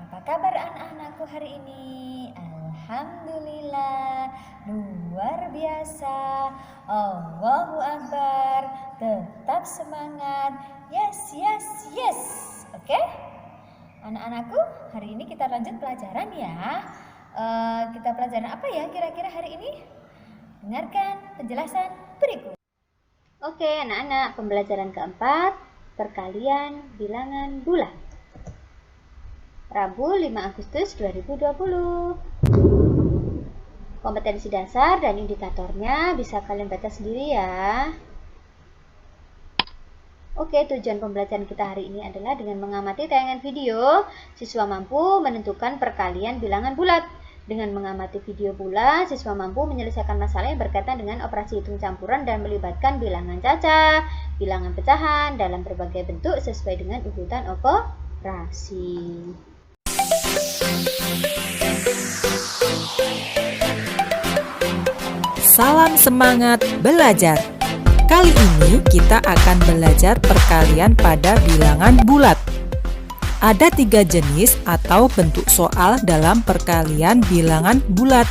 Apa kabar anak-anakku hari ini? Alhamdulillah, luar biasa. Allahu Akbar. Tetap semangat. Yes, yes, yes. Oke? Anak-anakku, hari ini kita lanjut pelajaran ya. Kita pelajaran apa ya kira-kira hari ini? Dengarkan penjelasan berikut. Oke, anak-anak, pembelajaran keempat, perkalian bilangan bulat. Rabu 5 Agustus 2020. Kompetensi dasar dan indikatornya bisa kalian baca sendiri ya. Oke, tujuan pembelajaran kita hari ini adalah dengan mengamati tayangan video, siswa mampu menentukan perkalian bilangan bulat. Dengan mengamati video pula, siswa mampu menyelesaikan masalah yang berkaitan dengan operasi hitung campuran dan melibatkan bilangan cacah, bilangan pecahan dalam berbagai bentuk sesuai dengan urutan operasi. Salam semangat belajar. Kali ini kita akan belajar perkalian pada bilangan bulat. Ada 3 jenis atau bentuk soal dalam perkalian bilangan bulat.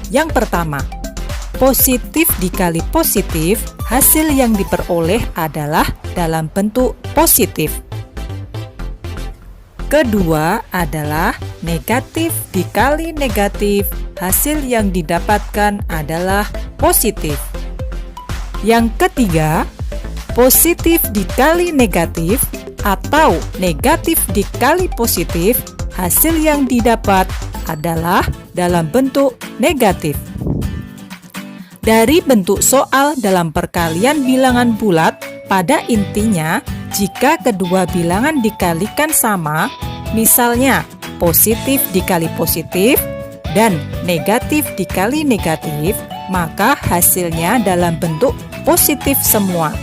Yang pertama, positif dikali positif, hasil yang diperoleh adalah dalam bentuk positif. Kedua adalah negatif dikali negatif, hasil yang didapatkan adalah positif. Yang ketiga, positif dikali negatif atau negatif dikali positif, hasil yang didapat adalah dalam bentuk negatif. Dari bentuk soal dalam perkalian bilangan bulat, pada intinya jika kedua bilangan dikalikan sama, misalnya positif dikali positif dan negatif dikali negatif, maka hasilnya dalam bentuk positif semua.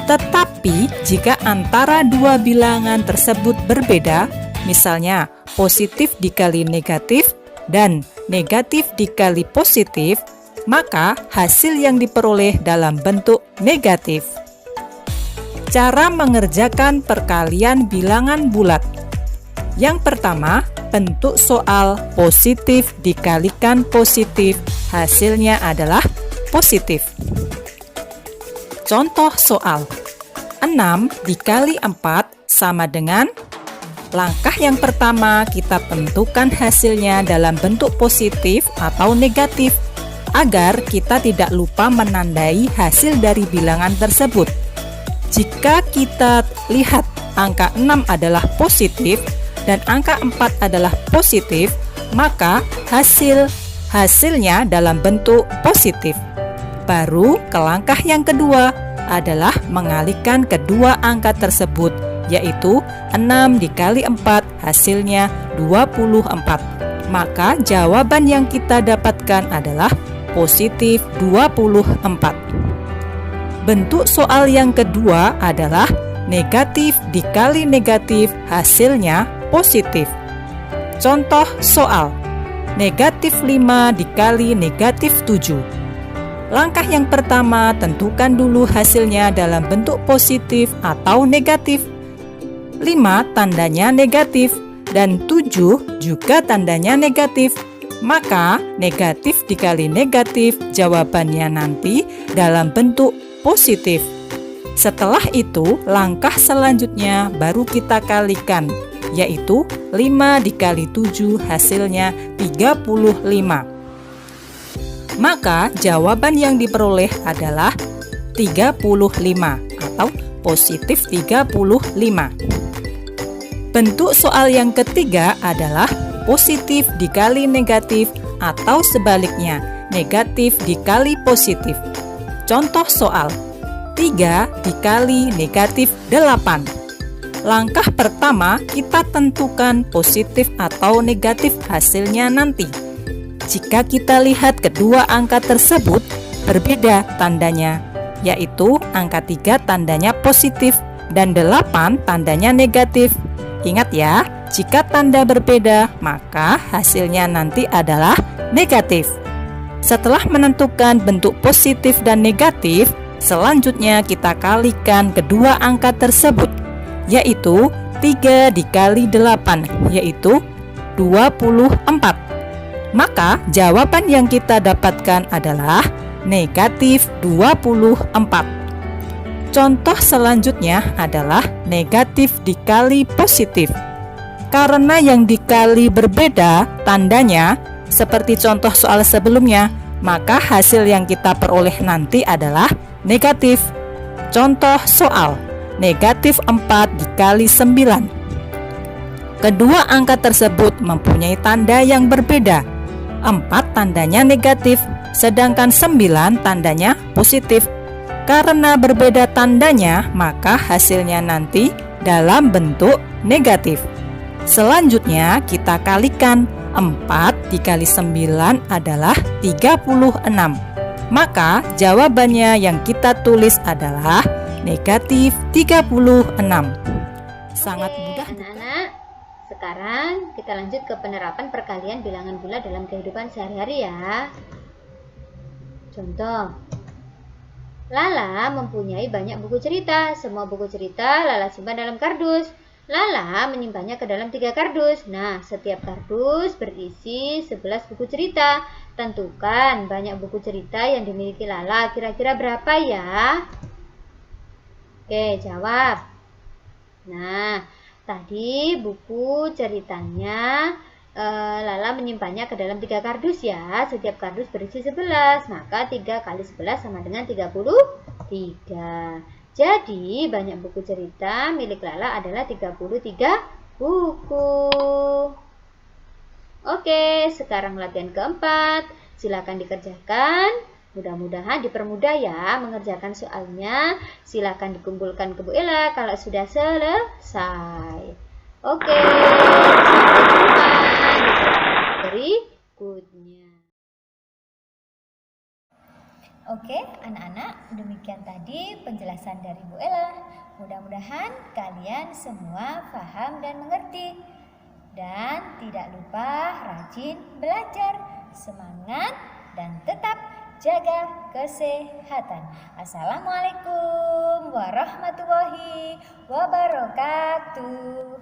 Tetapi jika antara dua bilangan tersebut berbeda, misalnya positif dikali negatif dan negatif dikali positif, maka hasil yang diperoleh dalam bentuk negatif. Cara mengerjakan perkalian bilangan bulat. Yang pertama, bentuk soal positif dikalikan positif, hasilnya adalah positif. Contoh soal, 6 dikali 4 sama dengan, langkah yang pertama kita tentukan hasilnya dalam bentuk positif atau negatif, agar kita tidak lupa menandai hasil dari bilangan tersebut. Jika kita lihat angka 6 adalah positif dan angka 4 adalah positif, maka hasilnya dalam bentuk positif. Baru ke langkah yang kedua adalah mengalihkan kedua angka tersebut, yaitu 6 dikali 4 hasilnya 24. Maka jawaban yang kita dapatkan adalah positif 24. Bentuk soal yang kedua adalah negatif dikali negatif, hasilnya positif. Contoh soal, negatif 5 dikali negatif 7. Langkah yang pertama, tentukan dulu hasilnya dalam bentuk positif atau negatif. 5 tandanya negatif dan 7 juga tandanya negatif. Maka negatif dikali negatif, jawabannya nanti dalam bentuk positif. Setelah itu, langkah selanjutnya baru kita kalikan, yaitu 5 dikali 7 hasilnya 35. Maka jawaban yang diperoleh adalah 35 atau positif 35. Bentuk soal yang ketiga adalah positif dikali negatif atau sebaliknya, negatif dikali positif. Contoh soal, 3 dikali negatif 8. Langkah pertama kita tentukan positif atau negatif hasilnya nanti. Jika kita lihat kedua angka tersebut berbeda tandanya, yaitu angka 3 tandanya positif dan 8 tandanya negatif. Ingat ya, jika tanda berbeda maka hasilnya nanti adalah negatif. Setelah menentukan bentuk positif dan negatif, selanjutnya kita kalikan kedua angka tersebut, yaitu 3 dikali 8, yaitu 24. Maka jawaban yang kita dapatkan adalah negatif 24. Contoh selanjutnya adalah negatif dikali positif. Karena yang dikali berbeda tandanya, seperti contoh soal sebelumnya, maka hasil yang kita peroleh nanti adalah negatif. Contoh soal, negatif 4 dikali 9. Kedua angka tersebut mempunyai tanda yang berbeda. 4 tandanya negatif, sedangkan 9 tandanya positif. Karena berbeda tandanya, maka hasilnya nanti dalam bentuk negatif. Selanjutnya kita kalikan, 4 dikali 9 adalah 36. Maka jawabannya yang kita tulis adalah negatif 36. Sangat mudah, anak-anak. Sekarang kita lanjut ke penerapan perkalian bilangan bulat dalam kehidupan sehari-hari ya. Contoh, Lala mempunyai banyak buku cerita. Semua buku cerita Lala simpan dalam kardus. Lala menyimpannya ke dalam 3 kardus. Nah, setiap kardus berisi 11 buku cerita. Tentukan banyak buku cerita yang dimiliki Lala. Kira-kira berapa ya? Oke, jawab. Nah, tadi buku ceritanya Lala menyimpannya ke dalam 3 kardus ya. Setiap kardus berisi 11. Maka 3 kali 11 sama dengan 33. Jadi, banyak buku cerita milik Lala adalah 33 buku. Oke, sekarang latihan keempat. Silakan dikerjakan. Mudah-mudahan dipermudah ya mengerjakan soalnya. Silakan dikumpulkan ke Bu Ella kalau sudah selesai. Oke, sampai jumpa di berikutnya. Oke, anak-anak, demikian tadi penjelasan dari Bu Ella. Mudah-mudahan kalian semua paham dan mengerti. Dan tidak lupa rajin belajar, semangat, dan tetap jaga kesehatan. Assalamualaikum warahmatullahi wabarakatuh.